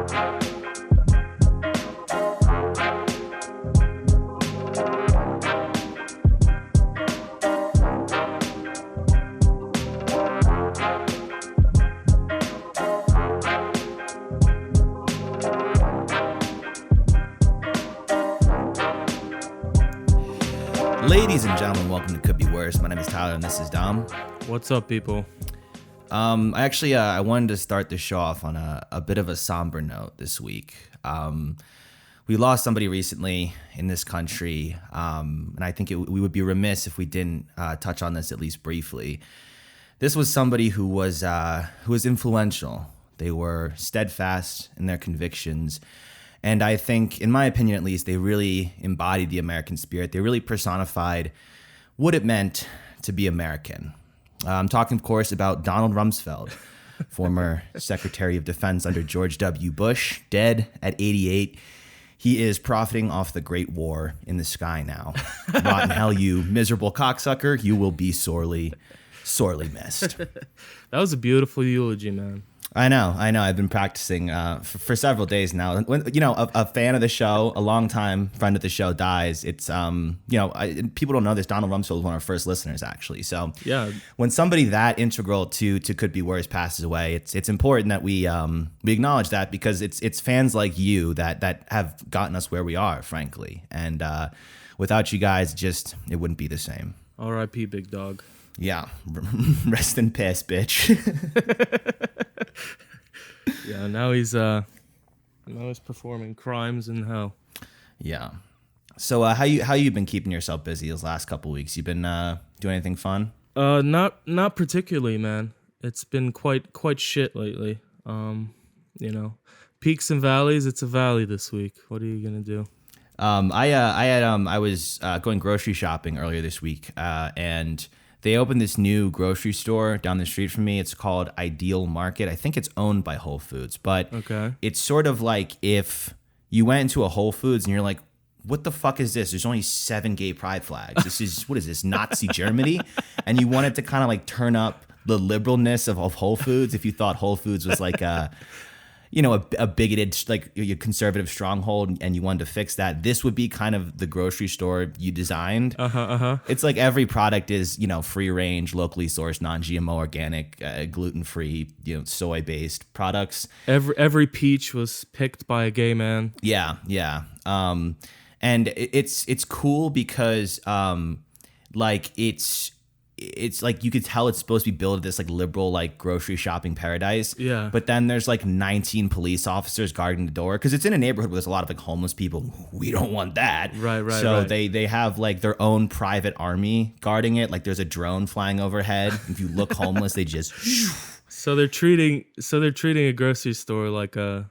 Ladies and gentlemen, welcome to Could Be Worse. My name is Tyler, and this is Dom. What's up, people? I wanted to start the show off on a bit of a somber note this week. We lost somebody recently in this country, and I think we would be remiss if we didn't touch on this at least briefly. This was somebody who was influential. They were steadfast in their convictions. And I think, in my opinion at least, they really embodied the American spirit. They really personified what it meant to be American. I'm talking, of course, about Donald Rumsfeld, former Secretary of Defense under George W. Bush, dead at 88. He is profiting off the Great War in the sky now. Rotten hell, you miserable cocksucker. You will be sorely, sorely missed. That was a beautiful eulogy, man. I know. I've been practicing for several days now. When a fan of the show, a long-time friend of the show dies, it's people don't know this. Donald Rumsfeld was one of our first listeners, actually. So yeah, when somebody that integral to Could Be Worse passes away, it's important that we acknowledge that, because it's fans like you that have gotten us where we are, frankly. And without you guys, it wouldn't be the same. R.I.P. Big Dog. Yeah, rest in piss, bitch. Yeah, now he's performing crimes in hell. Yeah. So how you been keeping yourself busy those last couple weeks? You been doing anything fun? Not particularly, man. It's been quite shit lately. Peaks and valleys. It's a valley this week. What are you gonna do? I was going grocery shopping earlier this week, and they opened this new grocery store down the street from me. It's called Ideal Market. I think it's owned by Whole Foods, but okay. It's sort of like if you went into a Whole Foods and you're like, what the fuck is this? There's only 7 gay pride flags. What is this, Nazi Germany? And you wanted to kind of like turn up the liberalness of Whole Foods if you thought Whole Foods was like a bigoted, like a conservative stronghold, and you wanted to fix that. This would be kind of the grocery store you designed. It's like every product is, free range, locally sourced, non-GMO, organic, gluten-free, soy-based products. Every peach was picked by a gay man. Yeah. And it's cool because it's like you could tell it's supposed to be built this like liberal like grocery shopping paradise. Yeah. But then there's like 19 police officers guarding the door because it's in a neighborhood where there's a lot of like homeless people. We don't want that. Right. So they have like their own private army guarding it. Like there's a drone flying overhead. If you look homeless, they just. So they're treating a grocery store like a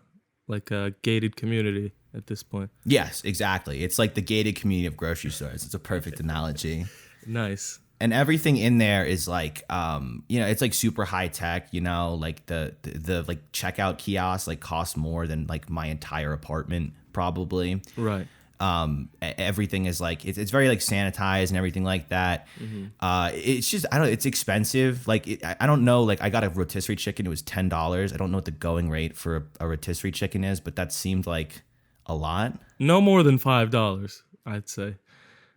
gated community at this point. Yes, exactly. It's like the gated community of grocery stores. It's a perfect analogy. Nice. And everything in there is like, it's like super high tech, like the like checkout kiosks like cost more than like my entire apartment probably. Right. Everything is like, it's very like sanitized and everything like that. Mm-hmm. It's just, I don't know, it's expensive. Like, I don't know, like I got a rotisserie chicken. It was $10. I don't know what the going rate for a rotisserie chicken is, but that seemed like a lot. No more than $5, I'd say.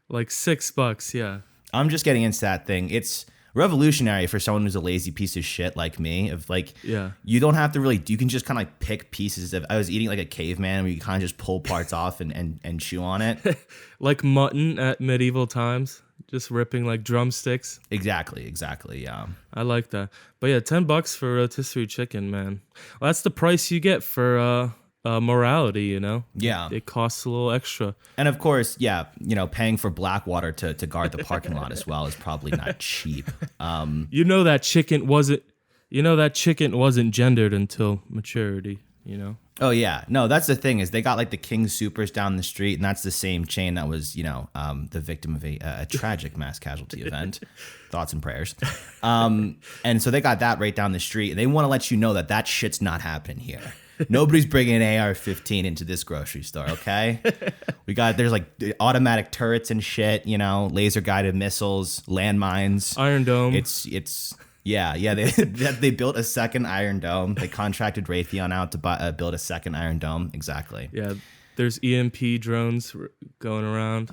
Like $6, yeah. I'm just getting into that thing. It's revolutionary for someone who's a lazy piece of shit like me. Of like, yeah, you don't have to really. You can just kind of like pick pieces of. I was eating like a caveman where you kind of just pull parts off and chew on it, like mutton at medieval times, just ripping like drumsticks. Exactly. Yeah, I like that. But yeah, $10 for a rotisserie chicken, man. Well, that's the price you get for morality, Yeah. It costs a little extra. And of course, yeah, paying for Blackwater to guard the parking lot as well is probably not cheap. That chicken wasn't gendered until maturity, Oh yeah. No, that's the thing is they got like the King Supers down the street, and that's the same chain that was, the victim of a tragic mass casualty event. Thoughts and prayers. And so they got that right down the street, and they want to let you know that shit's not happening here. Nobody's bringing an AR-15 into this grocery store, okay? There's like automatic turrets and shit, laser guided missiles, landmines. Iron Dome. It's Yeah. They built a second Iron Dome. They contracted Raytheon out to build a second Iron Dome. Exactly. Yeah, there's EMP drones going around.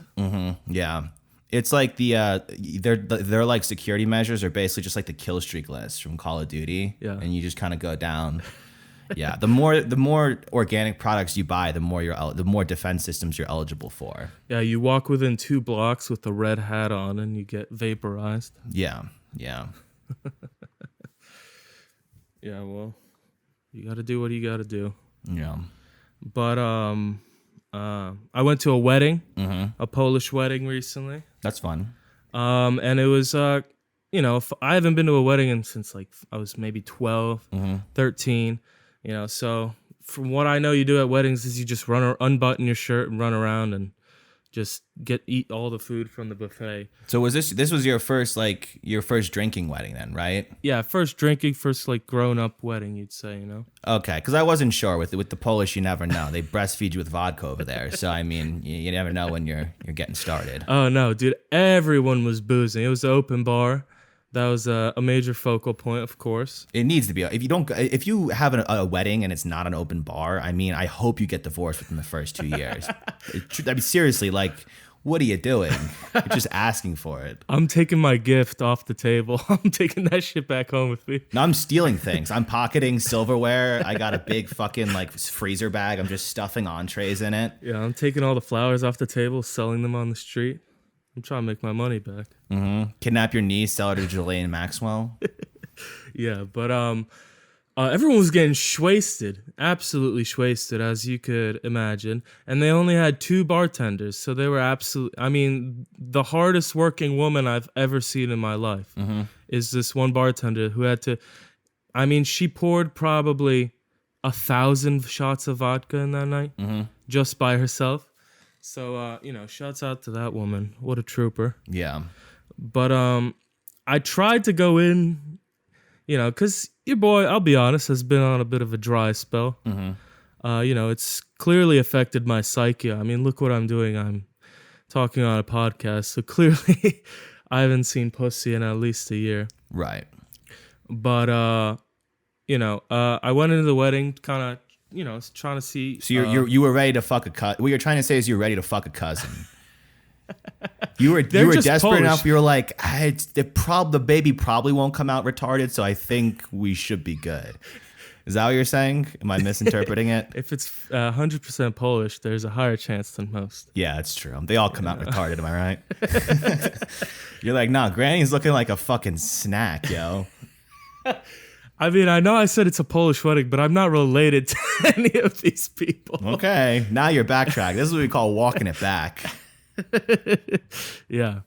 Yeah. It's like their like security measures are basically just like the kill streak list from Call of Duty. Yeah. And you just kind of go down. Yeah. The more organic products you buy, the more defense systems you're eligible for. Yeah, you walk within 2 blocks with a red hat on and you get vaporized. Yeah. Yeah, well, you got to do what you got to do. Yeah. But I went to a wedding, a Polish wedding recently. That's fun. And it was I haven't been to a wedding since like I was maybe 12, 13, so from what I know you do at weddings is you just unbutton your shirt and run around and just eat all the food from the buffet. So this was your first drinking wedding then, right? Yeah, first like grown up wedding, you'd say, Okay, because I wasn't sure with the Polish, you never know. They breastfeed you with vodka over there, so I mean, you never know when you're getting started. Oh no, dude, everyone was boozing. It was an open bar. That was a major focal point, of course. It needs to be. If you have a wedding and it's not an open bar, I mean, I hope you get divorced within the first 2 years. I mean, seriously, like, what are you doing? You're just asking for it. I'm taking my gift off the table. I'm taking that shit back home with me. No, I'm stealing things. I'm pocketing silverware. I got a big fucking like freezer bag. I'm just stuffing entrees in it. Yeah, I'm taking all the flowers off the table, selling them on the street. I'm trying to make my money back. Kidnap your niece, sell her to Ghislaine Maxwell. Yeah, but everyone was getting shwasted, absolutely shwasted, as you could imagine. And they only had 2 bartenders, so they were the hardest working woman I've ever seen in my life is this one bartender who had to, she poured probably 1,000 shots of vodka in that night just by herself. So, shouts out to that woman. What a trooper. Yeah. But I tried to go in, because your boy, I'll be honest, has been on a bit of a dry spell. It's clearly affected my psyche. I mean, look what I'm doing. I'm talking on a podcast. So clearly I haven't seen pussy in at least a year. Right. But, I went into the wedding kind of, trying to see. So you were ready to fuck a cousin. What you're trying to say is you're ready to fuck a cousin. You were desperate Polish enough. You were like, the baby probably won't come out retarded, so I think we should be good. Is that what you're saying? Am I misinterpreting it? If it's 100% Polish, there's a higher chance than most. Yeah, that's true. They all come out retarded. Am I right? You're like, nah, Granny's looking like a fucking snack, yo. I mean, I know I said it's a Polish wedding, but I'm not related to any of these people. Okay, now you're backtracking. This is what we call walking it back. Yeah.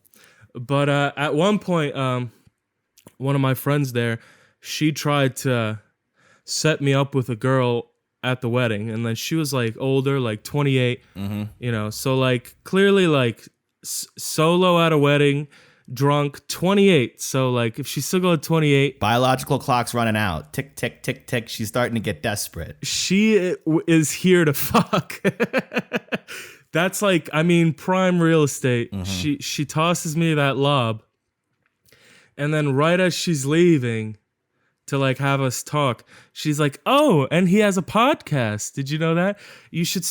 But at one point, one of my friends there, she tried to set me up with a girl at the wedding. And then she was like older, like 28, so like clearly like solo at a wedding, drunk, 28. So like if she's still going 28, biological clock's running out. Tick, tick, tick, tick. She's starting to get desperate. She is here to fuck. That's like, prime real estate. She tosses me that lob. And then right as she's leaving to like have us talk, she's like, "Oh, and he has a podcast. Did you know that? You should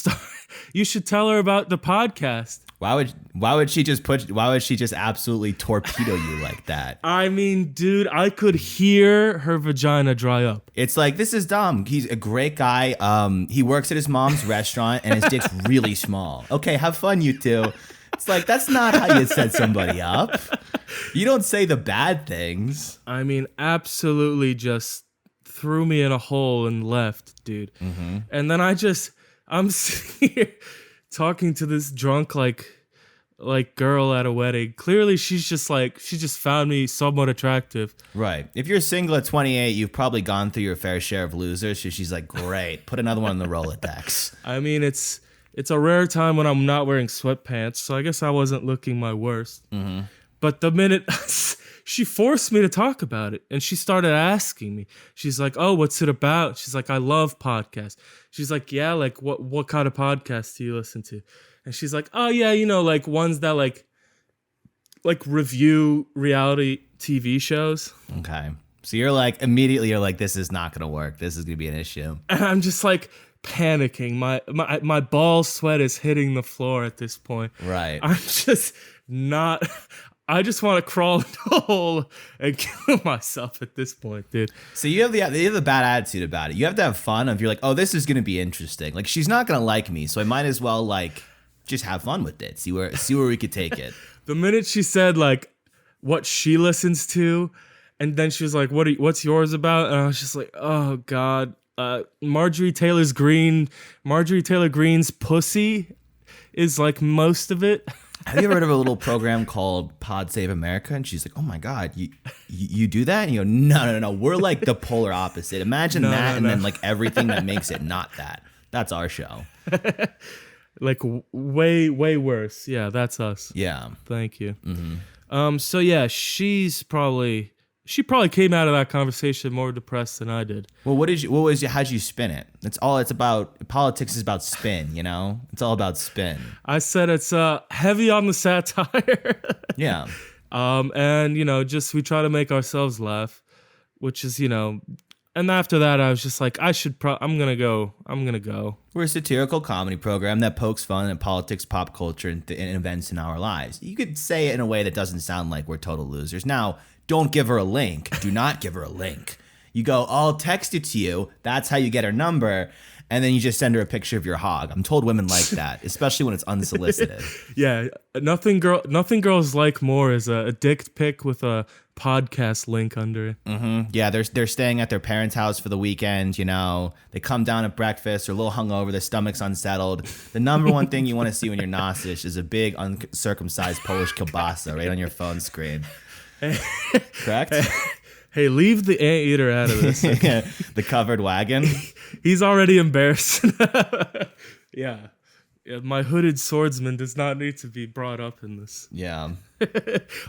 tell her about the podcast." Why would she just absolutely torpedo you like that? I mean, dude, I could hear her vagina dry up. It's like, this is Dom. He's a great guy. He works at his mom's restaurant and his dick's really small. Okay, have fun, you two. It's like, that's not how you set somebody up. You don't say the bad things. I mean, absolutely just threw me in a hole and left, dude. And then I'm sitting here talking to this drunk like girl at a wedding. Clearly she just found me somewhat attractive. Right. If you're single at 28, you've probably gone through your fair share of losers. So she's like, great, put another one on the Rolodex. I mean, it's a rare time when I'm not wearing sweatpants, so I guess I wasn't looking my worst. But the minute she forced me to talk about it, and she started asking me. She's like, "Oh, what's it about?" She's like, "I love podcasts." She's like, "Yeah, like what kind of podcasts do you listen to?" And she's like, "Oh yeah, like ones that like review reality TV shows." Okay. So you're like, immediately you're like, this is not going to work. This is going to be an issue. And I'm just like panicking. My ball sweat is hitting the floor at this point. Right. I'm just not. I just want to crawl into a hole and kill myself at this point, dude. So you have the bad attitude about it. You have to have fun. If you're like, oh, this is going to be interesting. Like, she's not going to like me, so I might as well like just have fun with it. See where we could take it. The minute she said like what she listens to, and then she was like, what's yours about? And I was just like, oh God. Marjorie Taylor Greene's pussy is like most of it. Have you ever heard of a little program called Pod Save America? And she's like, oh my God, you do that? And you go, no. We're like the polar opposite. Imagine that and then like everything that makes it not that. That's our show. Like way worse. Yeah, that's us. Yeah. Thank you. Mm-hmm. So yeah, she probably came out of that conversation more depressed than I did. Well, how'd you spin it? It's about, politics is about spin, you know? It's all about spin. I said it's heavy on the satire. Yeah. And just we try to make ourselves laugh, which is, and after that I was just like, I'm gonna go. We're a satirical comedy program that pokes fun at politics, pop culture, and events in our lives. You could say it in a way that doesn't sound like we're total losers. Now, don't give her a link. Do not give her a link. You go, I'll text it to you. That's how you get her number. And then you just send her a picture of your hog. I'm told women like that, especially when it's unsolicited. Yeah, nothing girls like more is a dick pic with a podcast link under it. Mm-hmm. Yeah, they're staying at their parents' house for the weekend. They come down at breakfast, they're a little hungover, their stomach's unsettled. The number one thing you want to see when you're nauseous is a big uncircumcised Polish kielbasa right on your phone screen. Correct? Hey, leave the anteater out of this. Yeah, the covered wagon. He's already embarrassed. Yeah, my hooded swordsman does not need to be brought up in this. Yeah.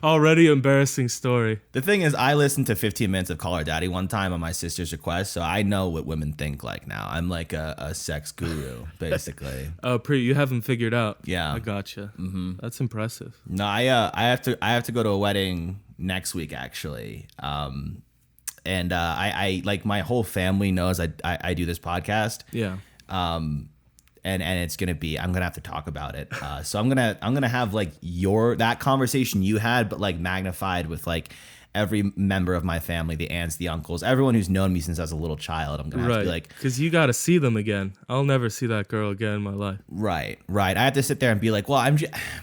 Already embarrassing story. The thing is, I listened to 15 minutes of Call Her Daddy one time on my sister's request, so I know what women think like now. I'm like a sex guru, basically. Oh, you haven't figured out. Yeah. I gotcha. Mm-hmm. That's impressive. No, I have to go to a wedding next week, actually. And I like, my whole family knows I do this podcast. Yeah. And it's gonna be, I'm gonna have to talk about it. So I'm gonna have like that conversation you had, but like magnified with like every member of my family, the aunts, the uncles, everyone who's known me since I was a little child. I'm gonna have to be like, because you got to see them again. I'll never see that girl again in my life. Right. I have to sit there and be like, well,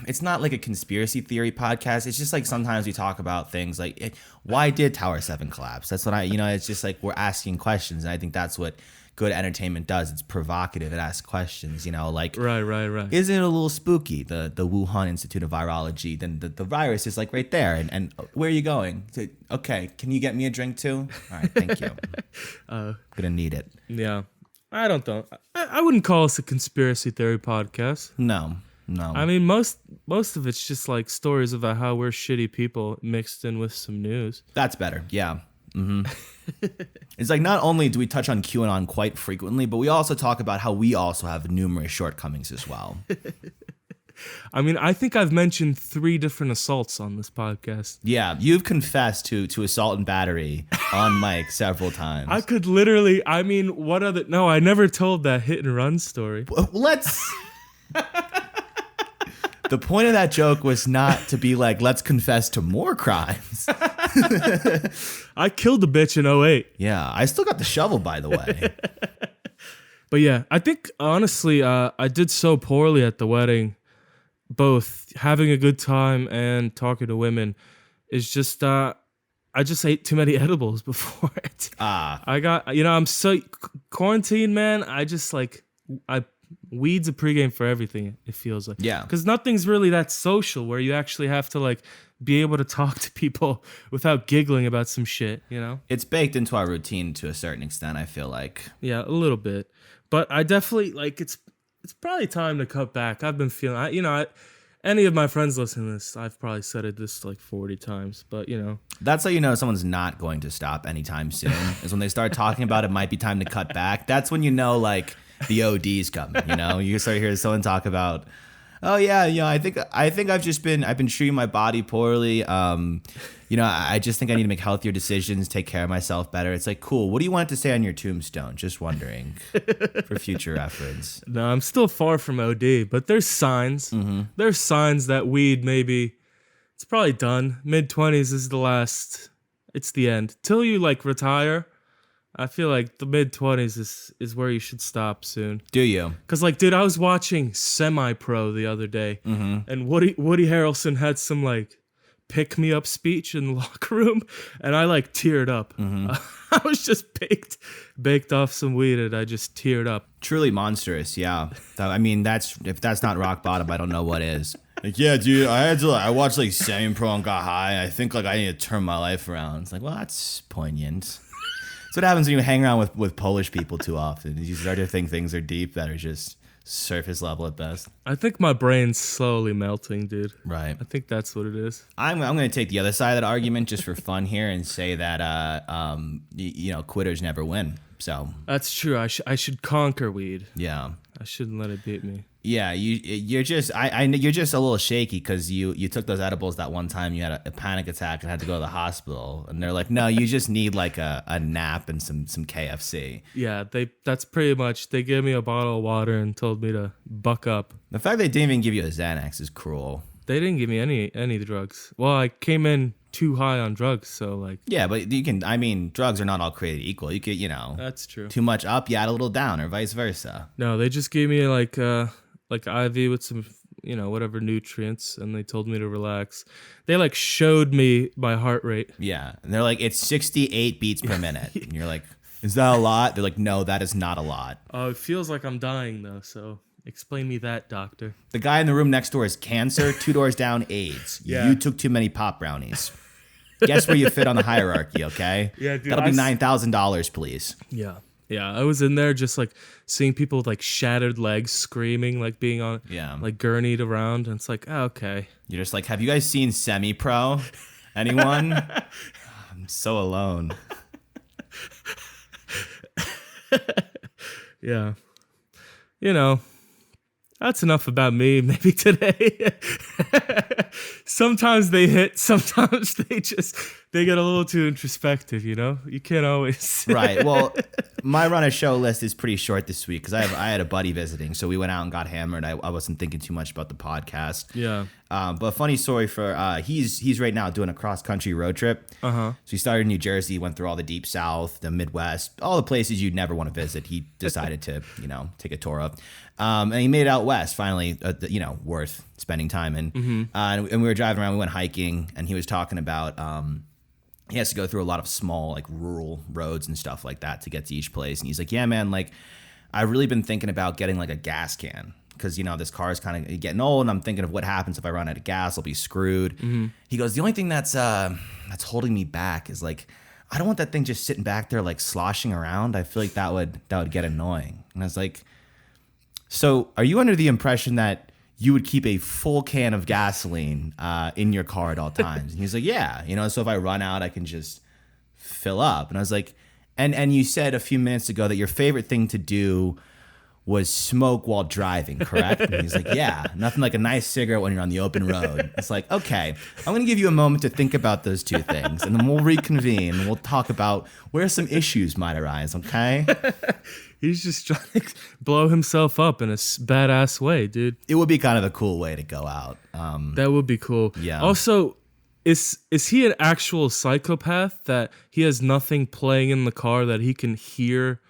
it's not like a conspiracy theory podcast. It's just like sometimes we talk about things like, why did Tower 7 collapse? That's what it's just like we're asking questions, and I think that's what good entertainment does. It's provocative. It asks questions, like, right. Isn't it a little spooky? The Wuhan Institute of Virology, then the virus is like right there. And where are you going? Okay, can you get me a drink too? All right, thank you. Gonna need it. Yeah, I don't know. I wouldn't call us a conspiracy theory podcast. No. I mean, most of it's just like stories about how we're shitty people mixed in with some news. That's better. Yeah. Mm-hmm. It's like, not only do we touch on QAnon quite frequently, but we also talk about how we also have numerous shortcomings as well. I mean, I think I've mentioned 3 different assaults on this podcast. Yeah, you've confessed to assault and battery on mic several times. I could literally, I mean, what other... No, I never told that hit and run story. Let's... The point of that joke was not to be like, let's confess to more crimes. I killed a bitch in 2008. Yeah, I still got the shovel, by the way. But yeah, I think, honestly, I did so poorly at the wedding. Both having a good time and talking to women is just, I just ate too many edibles before it. I got, I'm so quarantine, man. I just weed's a pregame for everything, it feels like. Yeah. Because nothing's really that social where you actually have to be able to talk to people without giggling about some shit, It's baked into our routine to a certain extent, I feel like. Yeah, a little bit. But I definitely, it's probably time to cut back. I've been feeling, any of my friends listening to this, I've probably said it this 40 times, but That's how you know someone's not going to stop anytime soon, is when they start talking about it might be time to cut back. That's when the OD's coming, You start hearing someone talk about, Oh yeah, I think I've been treating my body poorly. I just think I need to make healthier decisions, take care of myself better. It's like, cool. What do you want it to say on your tombstone? Just wondering for future reference. No, I'm still far from OD, but there's signs. There's signs that weed maybe it's probably done. Mid-20s is the last. It's the end. Till you like retire, I feel like the mid-20s is where you should stop soon. Do you? Cause like, dude, I was watching Semi-Pro the other day, and Woody Harrelson had some like pick me up speech in the locker room, and I like teared up. I was just baked off some weed, and I just teared up. Truly monstrous. Yeah. I mean, if that's not rock bottom, I don't know what is. Like, yeah, dude, I watched like Semi-Pro and got high. I think like I need to turn my life around. It's like, well, that's poignant. That's what happens when you hang around with Polish people too often. You start to think things are deep that are just surface level at best. I think my brain's slowly melting, dude. Right. I think that's what it is. I'm going to take the other side of that argument just for fun here and say that quitters never win. So that's true. I should conquer weed. Yeah. I shouldn't let it beat me. Yeah, you're just you're just a little shaky because you took those edibles that one time you had a panic attack and had to go to the hospital, and they're like, no, you just need like a nap and some KFC. Yeah, that's pretty much. They gave me a bottle of water and told me to buck up. The fact they didn't even give you a Xanax is cruel. They didn't give me any drugs. Well, I came in too high on drugs, so like. Yeah, but you can. I mean, drugs are not all created equal. You could, That's true. Too much up, you add a little down, or vice versa. No, they just gave me like IV with some whatever nutrients, and they told me to relax. They like showed me my heart rate. Yeah, and they're like, it's 68 beats per minute, and you're like, is that a lot? They're like, no, that is not a lot. Oh, it feels like I'm dying though. So explain me that, doctor. The guy in the room next door is cancer. 2 doors down, AIDS. Yeah. You took too many pop brownies. Guess where you fit on the hierarchy, okay? Yeah, dude, that'll be $9,000, please. Yeah. Yeah, I was in there just like seeing people with like shattered legs screaming, like being on like gurneyed around, and it's like, oh, okay. You're just like, have you guys seen Semi-Pro? Anyone? I'm so alone. Yeah. That's enough about me maybe today. Sometimes they hit, sometimes they get a little too introspective, You can't always. Right. Well, my run of show list is pretty short this week because I had a buddy visiting, so we went out and got hammered. I wasn't thinking too much about the podcast. Yeah. But funny story for he's right now doing a cross country road trip. So he started in New Jersey, went through all the deep South, the Midwest, all the places you'd never want to visit. He decided to take a tour of, and he made it out west finally. Worth spending time in. And we were driving around. We went hiking, and he was talking about he has to go through a lot of small like rural roads and stuff like that to get to each place. And he's like, yeah, man, like I've really been thinking about getting like a gas can. Because, this car is kind of getting old, and I'm thinking of what happens if I run out of gas. I'll be screwed. He goes, the only thing that's holding me back is, like, I don't want that thing just sitting back there, like, sloshing around. I feel like that would get annoying. And I was like, so are you under the impression that you would keep a full can of gasoline in your car at all times? And he's like, yeah. So if I run out, I can just fill up. And I was like, and you said a few minutes ago that your favorite thing to do was smoke while driving, correct? And he's like, yeah, nothing like a nice cigarette when you're on the open road. It's like, okay, I'm going to give you a moment to think about those two things, and then we'll reconvene, and we'll talk about where some issues might arise, okay? He's just trying to blow himself up in a badass way, dude. It would be kind of a cool way to go out. That would be cool. Yeah. Also, is he an actual psychopath that he has nothing playing in the car that he can hear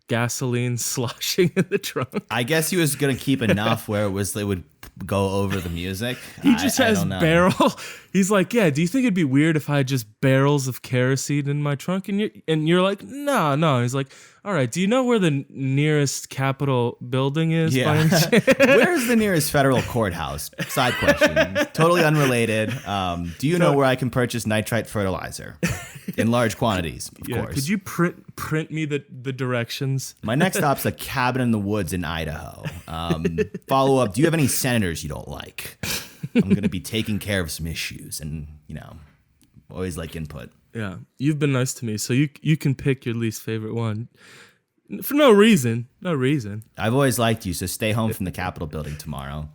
gasoline sloshing in the trunk? I guess he was gonna keep enough where it would go over the music. He just has barrel. He's like, yeah. Do you think it'd be weird if I had just barrels of kerosene in my trunk? And you're like, no. He's like, all right. Do you know where the nearest Capitol building is? Yeah. Where's the nearest federal courthouse? Side question, totally unrelated. Do you know where I can purchase nitrite fertilizer in large quantities? Of course. Could you print me the directions? My next stop's a cabin in the woods in Idaho. Follow up. Do you have any senators you don't like? I'm going to be taking care of some issues, and always like input. Yeah, you've been nice to me, so you can pick your least favorite one. For no reason. No reason. I've always liked you, so stay home from the Capitol building tomorrow.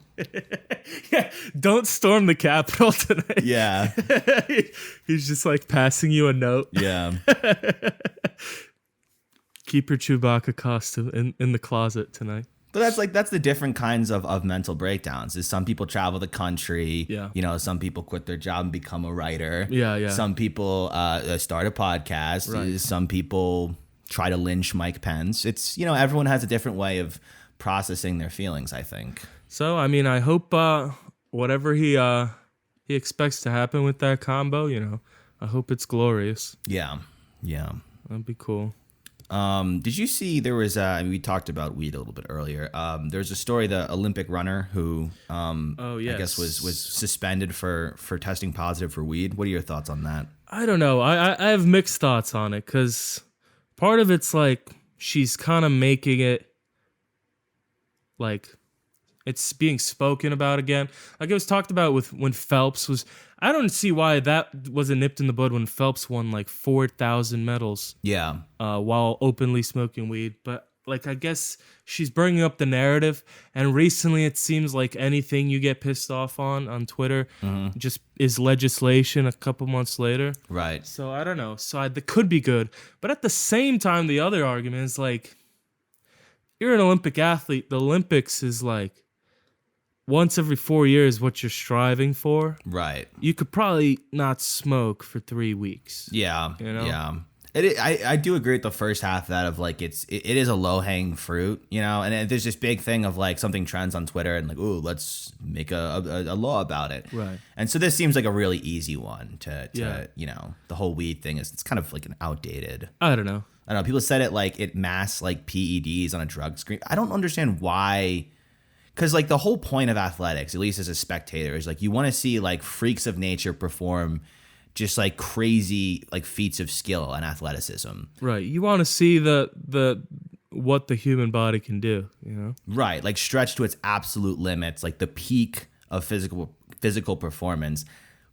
Yeah, don't storm the Capitol tonight. Yeah. He's just like passing you a note. Yeah. Keep your Chewbacca costume in the closet tonight. But that's the different kinds of mental breakdowns. Is some people travel the country. Yeah. You know, some people quit their job and become a writer. Yeah. Some people start a podcast. Right. Some people try to lynch Mike Pence. It's, you know, everyone has a different way of processing their feelings, I think. So, I mean, I hope whatever he expects to happen with that combo, you know, I hope it's glorious. Yeah. That'd be cool. Did you see there was I mean, we talked about weed a little bit earlier. There's a story, the Olympic runner who I guess was suspended for testing positive for weed. What are your thoughts on that? I don't know. I have mixed thoughts on it because part of it's like she's kind of making it like it's being spoken about again. Like it was talked about with when Phelps was. I don't see why that wasn't nipped in the bud when Phelps won like 4,000 medals. Yeah. While openly smoking weed. But like I guess she's bringing up the narrative, and recently it seems like anything you get pissed off on Twitter just is legislation a couple months later. Right. So I don't know. So that could be good, but at the same time, the other argument is like, you're an Olympic athlete. The Olympics is like once every 4 years what you're striving for. Right. You could probably not smoke for 3 weeks. Yeah. You know? Yeah. I do agree with the first half of that of like it is a low hanging fruit, you know, and there's this big thing of like something trends on Twitter and like, ooh, let's make a law about it. Right. And so this seems like a really easy one to Yeah. you know, the whole weed thing it's kind of like an outdated. I don't know. I don't know. People said it like it masks like PEDs on a drug screen. I don't understand why. Because, like, the whole point of athletics, at least as a spectator, is, like, you want to see, like, freaks of nature perform just, like, crazy, like, feats of skill and athleticism. Right. You want to see the what the human body can do, you know? Right. Like, stretched to its absolute limits, like, the peak of physical performance.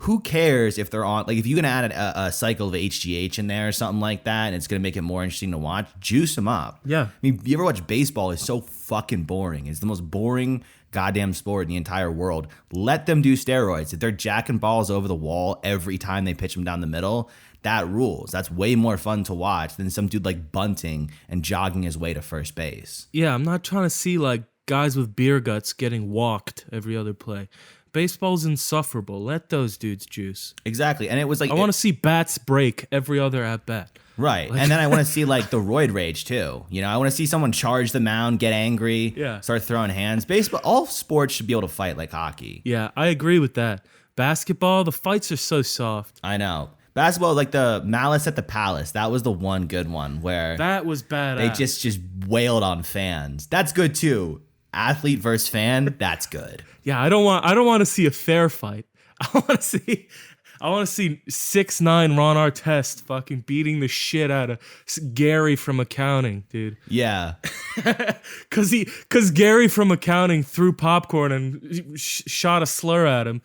Who cares if they're on, like, if you can add a cycle of HGH in there or something like that, and it's going to make it more interesting to watch, juice them up. Yeah. I mean, you ever watch baseball? It's so fucking boring. It's the most boring goddamn sport in the entire world. Let them do steroids. If they're jacking balls over the wall every time they pitch them down the middle, that rules. That's way more fun to watch than some dude like bunting and jogging his way to first base. Yeah, I'm not trying to see, like, guys with beer guts getting walked every other play. Baseball's insufferable. Let those dudes juice. Exactly. And it was like, I want to see bats break every other at bat. Right. And then I want to see like the roid rage too. You know, I want to see someone charge the mound, get angry, start throwing hands. Baseball, all sports should be able to fight like hockey. Yeah, I agree with that. Basketball, the fights are so soft. I know. Basketball, like the Malice at the Palace, that was the one good one where that was badass. They just wailed on fans. That's good too. Athlete versus fan, that's good. Yeah, I don't want to see a fair fight. I want to see 6'9" Ron Artest fucking beating the shit out of Gary from accounting, dude. Yeah. Cause Gary from accounting threw popcorn and shot a slur at him.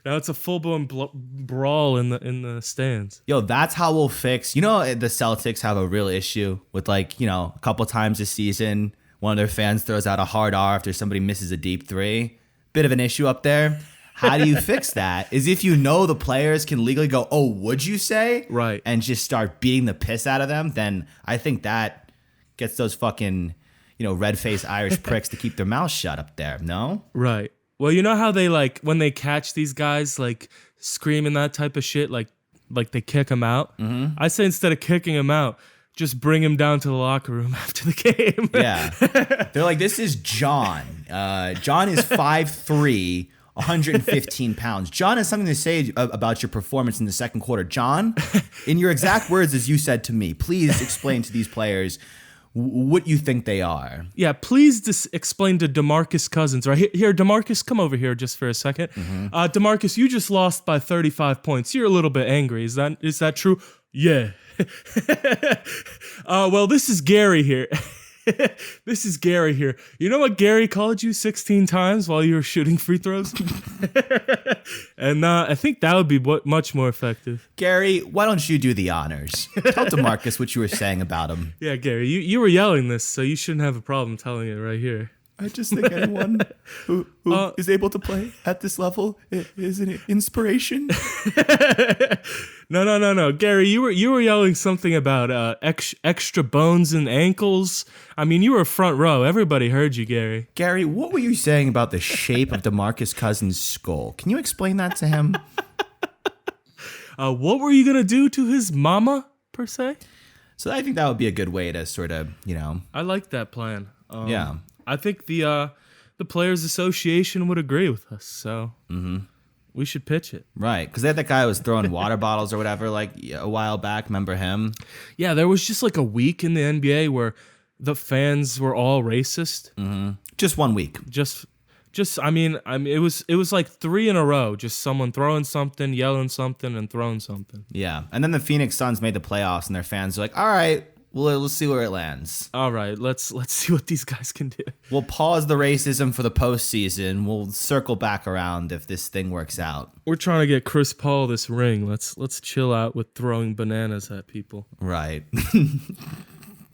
Now it's a full-blown brawl in the stands. Yo, that's how we'll fix. You know, the Celtics have a real issue with, like, you know, a couple times this season, one of their fans throws out a hard R after somebody misses a deep three. Bit of an issue up there. How do you fix that? Is if you know the players can legally go, oh, would you say? Right. And just start beating the piss out of them, then I think that gets those fucking, you know, red-faced Irish pricks to keep their mouths shut up there, no? Right. Well, you know how they, like, when they catch these guys, like, screaming that type of shit, like they kick them out? Mm-hmm. I say instead of kicking them out, just bring him down to the locker room after the game. Yeah. They're like, this is John. John is 5'3", 115 pounds. John has something to say about your performance in the second quarter. John, in your exact words as you said to me, please explain to these players what you think they are. Yeah, please explain to DeMarcus Cousins. Right here, DeMarcus, come over here just for a second. Mm-hmm. DeMarcus, you just lost by 35 points. You're a little bit angry. Is that true? Yeah. Well, this is Gary here. This is Gary here. You know what Gary called you 16 times while you were shooting free throws? And I think that would be much more effective. Gary, why don't you do the honors? Tell DeMarcus what you were saying about him. Yeah, Gary, you were yelling this, so you shouldn't have a problem telling it right here. I just think anyone who is able to play at this level is an inspiration. No. Gary, you were yelling something about extra bones and ankles. I mean, you were front row. Everybody heard you, Gary. Gary, what were you saying about the shape of DeMarcus Cousins' skull? Can you explain that to him? What were you gonna do to his mama, per se? So I think that would be a good way to sort of, I like that plan. Yeah. I think the Players Association would agree with us, so we should pitch it. Right, because they had that guy who was throwing water bottles or whatever like a while back. Remember him? Yeah, there was just like a week in the NBA where the fans were all racist. Just 1 week. I mean, it was like 3 in a row. Just someone throwing something, yelling something, and throwing something. Yeah, and then the Phoenix Suns made the playoffs, and their fans were like, "All right, well, let's see where it lands. All right, let's see what these guys can do. We'll pause the racism for the postseason. We'll circle back around if this thing works out." We're trying to get Chris Paul this ring. Let's chill out with throwing bananas at people. Right.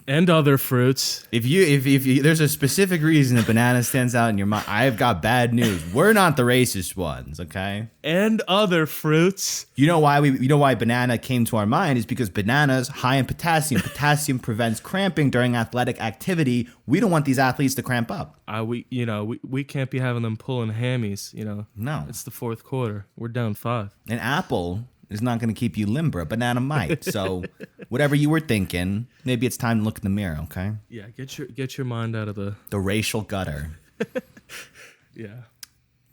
And other fruits. If you there's a specific reason a banana stands out in your mind, I've got bad news. We're not the racist ones, okay? And other fruits. You know why banana came to our mind is because bananas high in potassium. Potassium prevents cramping during athletic activity. We don't want these athletes to cramp up. We can't be having them pulling hammies, No. It's the fourth quarter. We're down 5. An apple is not going to keep you limber. A banana might. So whatever you were thinking, maybe it's time to look in the mirror, okay? Yeah, get your mind out of the racial gutter. Yeah.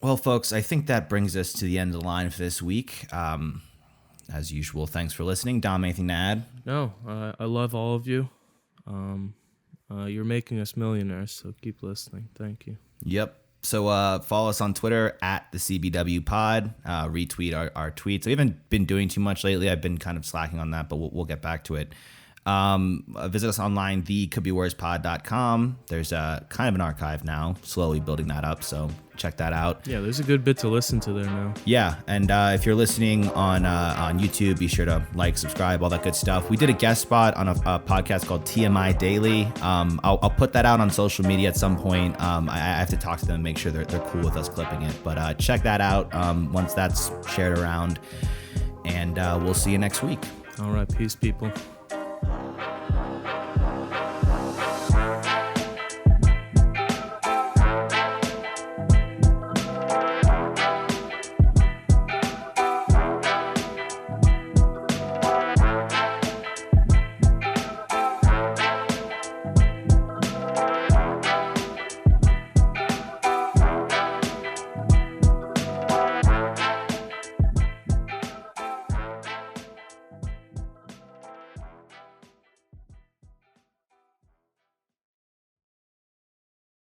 Well, folks, I think that brings us to the end of the line for this week. As usual, thanks for listening. Dom, anything to add? No, I love all of you. You're making us millionaires, so keep listening. Thank you. Yep. So follow us on Twitter at the CBW Pod. Retweet our tweets. We haven't been doing too much lately. I've been kind of slacking on that, but we'll get back to it. Visit us online, thecouldbeworspod.com. There's kind of an archive now, slowly building that up, so check that out. Yeah, there's a good bit to listen to there now. Yeah, and if you're listening on YouTube, be sure to like, subscribe, all that good stuff. We did a guest spot on a podcast called TMI Daily. I'll put that out on social media at some point. I have to talk to them and make sure they're cool with us clipping it, but check that out once that's shared around, and we'll see you next week. All right, peace, people.